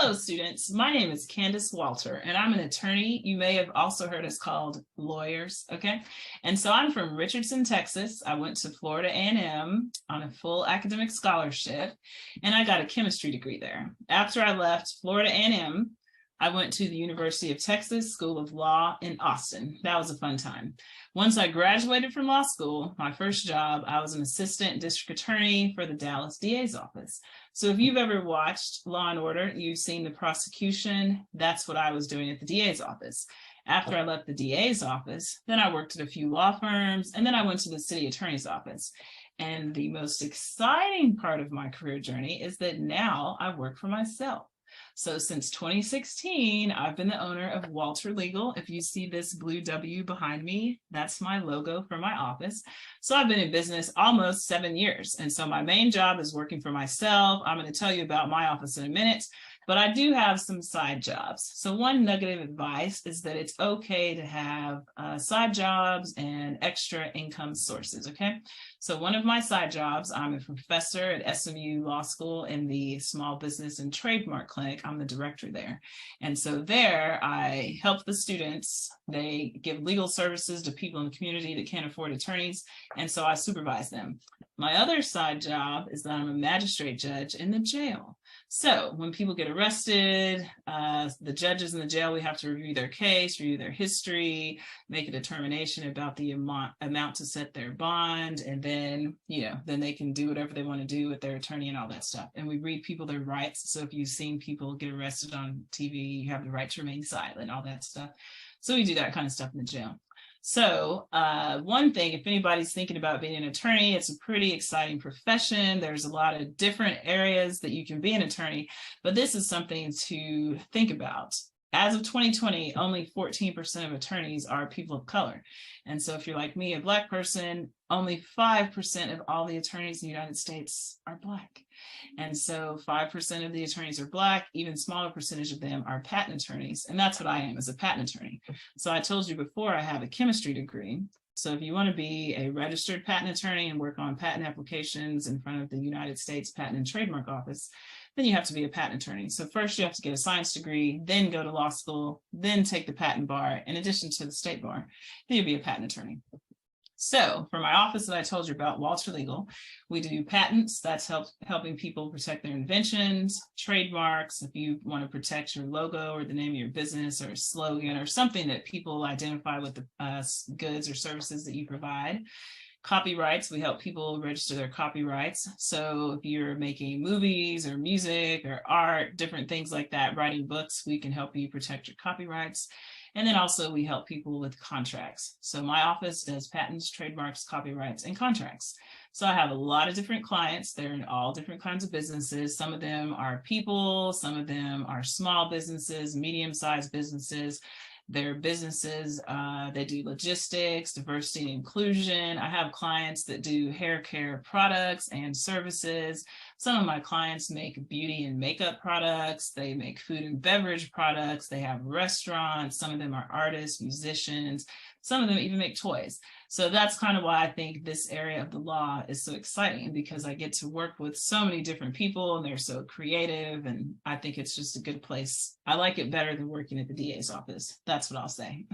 Hello, students. My name is Kandace Walter, and I'm an attorney. You may have also heard us called lawyers, okay? And so I'm from Richardson, Texas. I went to Florida A&M on a full academic scholarship, and I got a chemistry degree there. After I left Florida A&M, I went to the University of Texas School of Law in Austin. That was a fun time. Once I graduated from law school, my first job, I was an assistant district attorney for the Dallas DA's office. So if you've ever watched Law and Order, you've seen the prosecution. That's what I was doing at the DA's office. After I left the DA's office, then I worked at a few law firms, and then I went to the city attorney's office. And the most exciting part of my career journey is that now I work for myself. So since 2016, I've been the owner of Walter Legal. If you see this blue W behind me, that's my logo for my office. So I've been in business almost 7 years. And so my main job is working for myself. I'm going to tell you about my office in a minute, but I do have some side jobs. So one nugget of advice is that it's okay to have side jobs and extra income sources, okay? So one of my side jobs, I'm a professor at SMU Law School in the Small Business and Trademark Clinic. I'm the director there. And so there I help the students. They give legal services to people in the community that can't afford attorneys. And so I supervise them. My other side job is that I'm a magistrate judge in the jail. So when people get arrested, the judges in the jail, we have to review their case, review their history, make a determination about the amount to set their bond, and then, then they can do whatever they want to do with their attorney and all that stuff. And we read people their rights. So if you've seen people get arrested on TV, you have the right to remain silent, all that stuff. So we do that kind of stuff in the jail. So one thing, if anybody's thinking about being an attorney, it's a pretty exciting profession. There's a lot of different areas that you can be an attorney, but this is something to think about. As of 2020, only 14% of attorneys are people of color. And so if you're like me, a Black person, only 5% of all the attorneys in the United States are Black. And so 5% of the attorneys are Black, even smaller percentage of them are patent attorneys. And that's what I am, as a patent attorney. So I told you before, I have a chemistry degree. So if you want to be a registered patent attorney and work on patent applications in front of the United States Patent and Trademark Office, then you have to be a patent attorney. So first you have to get a science degree, then go to law school, then take the patent bar, in addition to the state bar, then you'll be a patent attorney. So for my office that I told you about, Walter Legal, we do patents. That's helping people protect their inventions, trademarks. If you want to protect your logo or the name of your business or a slogan or something that people identify with the goods or services that you provide. Copyrights, we help people register their copyrights. So if you're making movies or music or art, different things like that, writing books, we can help you protect your copyrights. And then also we help people with contracts. So my office does patents, trademarks, copyrights, and contracts. So I have a lot of different clients. They're in all different kinds of businesses. Some of them are people, some of them are small businesses, medium-sized businesses. Their businesses, they do logistics, diversity and inclusion. I have clients that do hair care products and services. Some of my clients make beauty and makeup products. They make food and beverage products. They have restaurants. Some of them are artists, musicians. Some of them even make toys. So that's kind of why I think this area of the law is so exciting, because I get to work with so many different people and they're so creative, and I think it's just a good place. I like it better than working at the DA's office. That's what I'll say.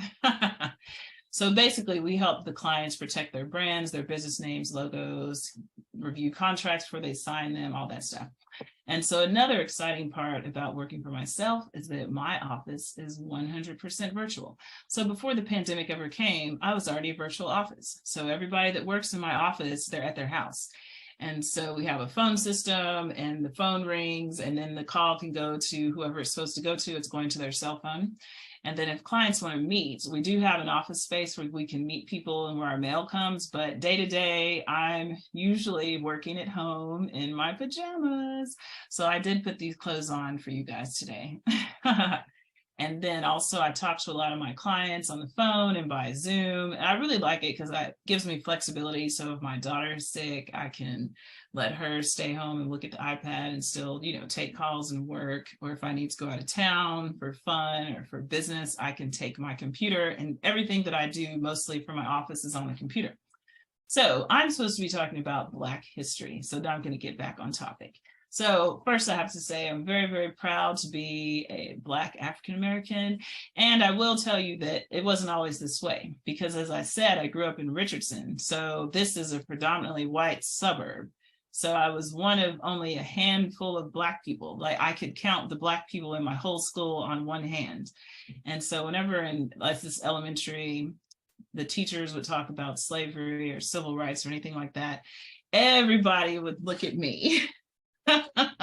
So basically we help the clients protect their brands, their business names, logos, review contracts before they sign them, all that stuff. And so another exciting part about working for myself is that my office is 100% virtual. So before the pandemic ever came, I was already a virtual office. So everybody that works in my office, they're at their house. And so we have a phone system and the phone rings, and then the call can go to whoever it's supposed to go to. It's going to their cell phone. And then if clients want to meet, we do have an office space where we can meet people and where our mail comes, but day to day, I'm usually working at home in my pajamas. So I did put these clothes on for you guys today. And then also I talk to a lot of my clients on the phone and by Zoom. And I really like it because that gives me flexibility. So if my daughter is sick, I can let her stay home and look at the iPad and still, take calls and work. Or if I need to go out of town for fun or for business, I can take my computer, and everything that I do mostly for my office is on the computer. So I'm supposed to be talking about Black history. So now I'm going to get back on topic. So first, I have to say I'm very, very proud to be a Black African American. And I will tell you that it wasn't always this way, because as I said, I grew up in Richardson. So this is a predominantly white suburb. So I was one of only a handful of Black people. Like I could count the Black people in my whole school on one hand. And so whenever in like this elementary, the teachers would talk about slavery or civil rights or anything like that, everybody would look at me. I'm like,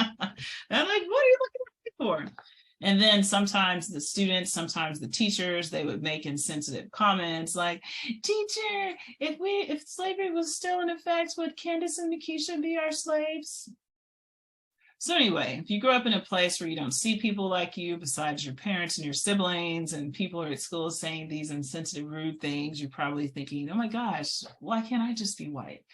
what are you looking at me for? And then sometimes the students, sometimes the teachers, they would make insensitive comments like, teacher, if slavery was still in effect, would Kandace and Makisha be our slaves? So anyway, if you grow up in a place where you don't see people like you besides your parents and your siblings, and people are at school saying these insensitive, rude things, you're probably thinking, oh my gosh, why can't I just be white?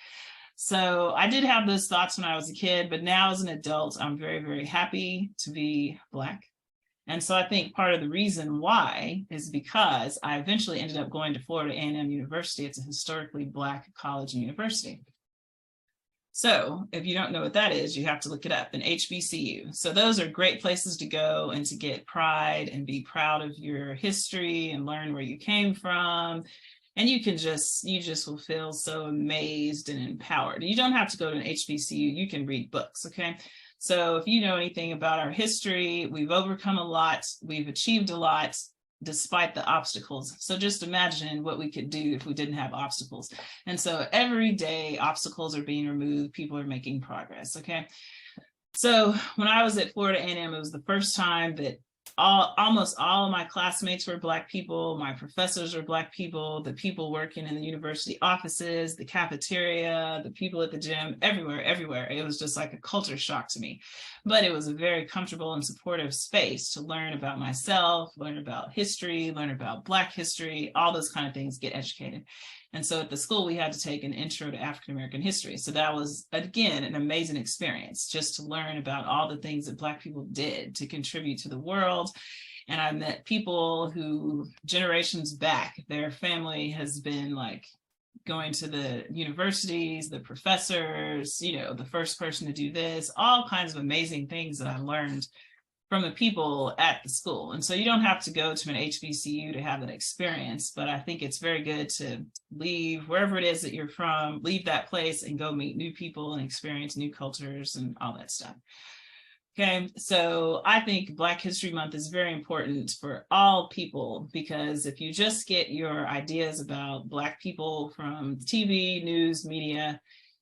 So I did have those thoughts when I was a kid, but now as an adult, I'm very, very happy to be Black. And so I think part of the reason why is because I eventually ended up going to Florida A&M University. It's a historically Black college and university. So if you don't know what that is, you have to look it up, an HBCU. So those are great places to go and to get pride and be proud of your history and learn where you came from. And you just will feel so amazed and empowered. You don't have to go to an HBCU, you can read books, okay? So if you know anything about our history, we've overcome a lot, we've achieved a lot, despite the obstacles. So just imagine what we could do if we didn't have obstacles. And so every day obstacles are being removed, people are making progress, okay? So when I was at Florida A&M, it was the first time that almost all of my classmates were Black people, my professors were Black people, the people working in the university offices, the cafeteria, the people at the gym, everywhere. It was just like a culture shock to me. But it was a very comfortable and supportive space to learn about myself, learn about history, learn about Black history, all those kind of things, get educated. And so at the school, we had to take an intro to African American history. So that was, again, an amazing experience just to learn about all the things that Black people did to contribute to the world. And I met people who generations back, their family has been like going to the universities, the professors, you know, the first person to do this, all kinds of amazing things that I learned from the people at the school. And so you don't have to go to an HBCU to have that experience, but I think it's very good to leave wherever it is that you're from, leave that place and go meet new people and experience new cultures and all that stuff. Okay, so I think Black History Month is very important for all people, because if you just get your ideas about Black people from TV, news, media,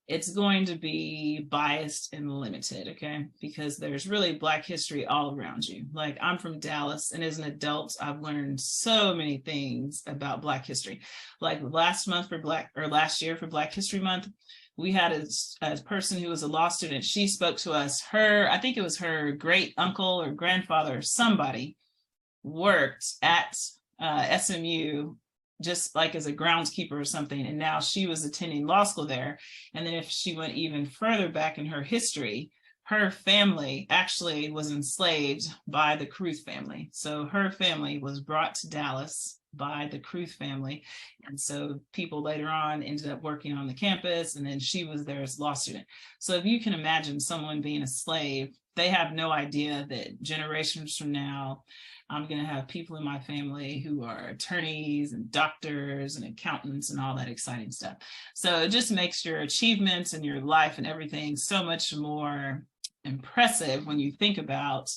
it's going to be biased and limited, okay? Because there's really Black history all around you. Like I'm from Dallas, and as an adult, I've learned so many things about Black history. Like last year for Black History Month, we had a person who was a law student. She spoke to us. I think it was her great uncle or grandfather, somebody worked at SMU just like as a groundskeeper or something. And now she was attending law school there. And then if she went even further back in her history, her family actually was enslaved by the Cruth family. So her family was brought to Dallas by the Cruth family. And so people later on ended up working on the campus, and then she was there as a law student. So if you can imagine someone being a slave, they have no idea that generations from now, I'm going to have people in my family who are attorneys and doctors and accountants and all that exciting stuff. So it just makes your achievements and your life and everything so much more impressive when you think about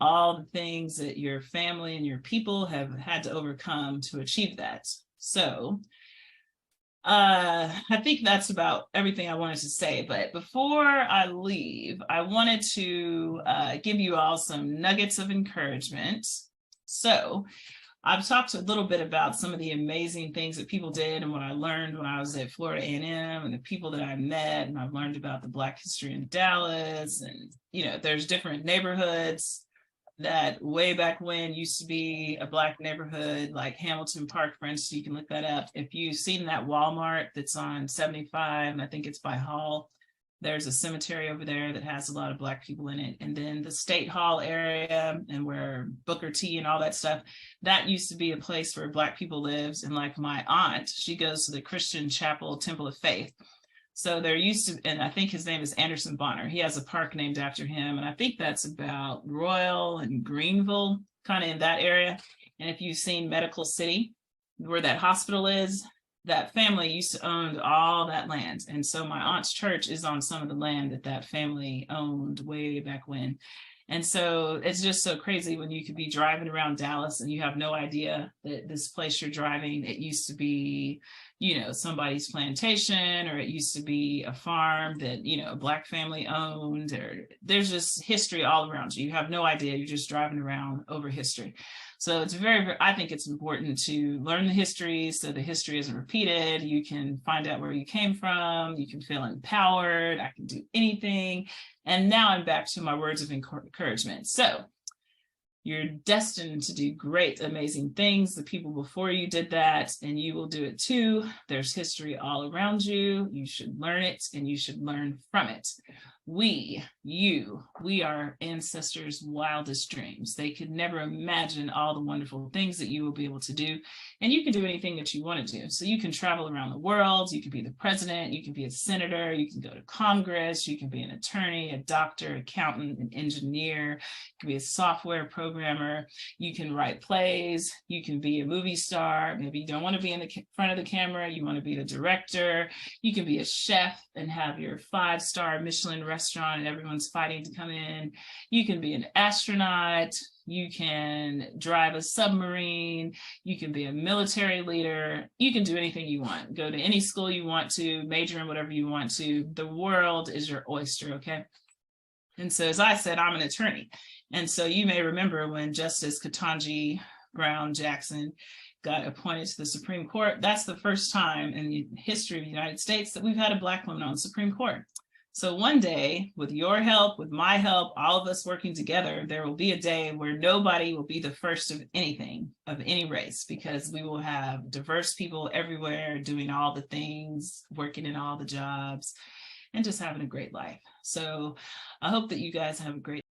all the things that your family and your people have had to overcome to achieve that. So I think that's about everything I wanted to say. But before I leave, I wanted to give you all some nuggets of encouragement. So I've talked a little bit about some of the amazing things that people did and what I learned when I was at Florida A&M and the people that I met, and I've learned about the Black history in Dallas. And, you know, there's different neighborhoods that way back when used to be a Black neighborhood, like Hamilton Park, for instance. You can look that up. If you've seen that Walmart that's on 75, and I think it's by Hall, there's a cemetery over there that has a lot of Black people in it. And then the State Hall area and where Booker T and all that stuff, that used to be a place where Black people lives. And like my aunt, she goes to the Christian Chapel Temple of Faith. So there used to, and I think his name is Anderson Bonner. He has a park named after him. And I think that's about Royal and Greenville, kind of in that area. And if you've seen Medical City, where that hospital is, that family used to own all that land. And so my aunt's church is on some of the land that that family owned way back when. And so it's just so crazy when you could be driving around Dallas and you have no idea that this place you're driving, it used to be, you know, somebody's plantation, or it used to be a farm that, you know, a Black family owned, or there's just history all around you. You have no idea. You're just driving around over history. So it's I think it's important to learn the history so the history isn't repeated. You can find out where you came from. You can feel empowered. I can do anything. And now I'm back to my words of encouragement. So you're destined to do great, amazing things. The people before you did that, and you will do it too. There's history all around you. You should learn it, and you should learn from it. We are ancestors' wildest dreams. They could never imagine all the wonderful things that you will be able to do. And you can do anything that you want to do. So you can travel around the world. You can be the president. You can be a senator. You can go to Congress. You can be an attorney, a doctor, accountant, an engineer. You can be a software programmer. You can write plays. You can be a movie star. Maybe you don't want to be in the front of the camera. You want to be the director. You can be a chef and have your 5-star Michelin restaurant and everyone's fighting to come in. You can be an astronaut. You can drive a submarine. You can be a military leader. You can do anything you want. Go to any school you want to, major in whatever you want to. The world is your oyster, okay? And so, as I said, I'm an attorney. And so you may remember when Justice Ketanji Brown Jackson got appointed to the Supreme Court. That's the first time in the history of the United States that we've had a Black woman on the Supreme Court. So one day, with your help, with my help, all of us working together, there will be a day where nobody will be the first of anything, of any race, because we will have diverse people everywhere doing all the things, working in all the jobs, and just having a great life. So I hope that you guys have a great